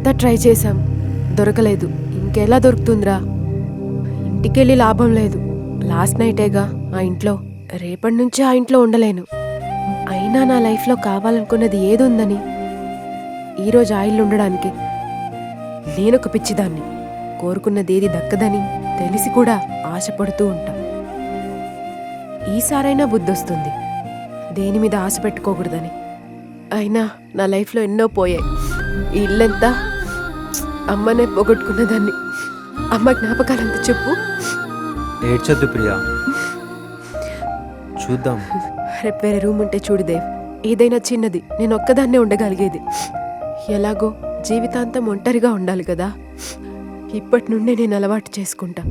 అంతా ట్రై చేశాం, దొరకలేదు. ఇంకెలా దొరుకుతుందిరా? ఇంటికెళ్ళి లాభం లేదు. లాస్ట్ నైటేగా ఆ ఇంట్లో. రేపటి నుంచి ఆ ఇంట్లో ఉండలేను. అయినా నా లైఫ్లో కావాలనుకున్నది ఏదుందని? ఈరోజు ఆ ఇల్లు ఉండడానికి. నేనొక పిచ్చిదాన్ని. కోరుకున్నదేది దక్కదని తెలిసి కూడా ఆశపడుతూ ఉంటా. ఈసారైనా బుద్ధొస్తుంది దేని మీద ఆశ పెట్టుకోకూడదని. అయినా నా లైఫ్లో ఎన్నో పోయాయి. ఈ ఇల్లంతా అమ్మనే పోగొట్టుకున్నదాన్ని. అమ్మ జ్ఞాపకాలంతా చెప్పు. ఏడ్చొద్దు ప్రియా, చూద్దాం. రేపు వేరే రూమ్ ఉంటే చూడు దేవ్. ఏదైనా చిన్నది, నేను ఒక్కదాన్నే ఉండగలిగేది. ఎలాగో జీవితాంతం ఒంటరిగా ఉండాలి కదా. ఇప్పటి నుండే నేను అలవాటు చేసుకుంటా.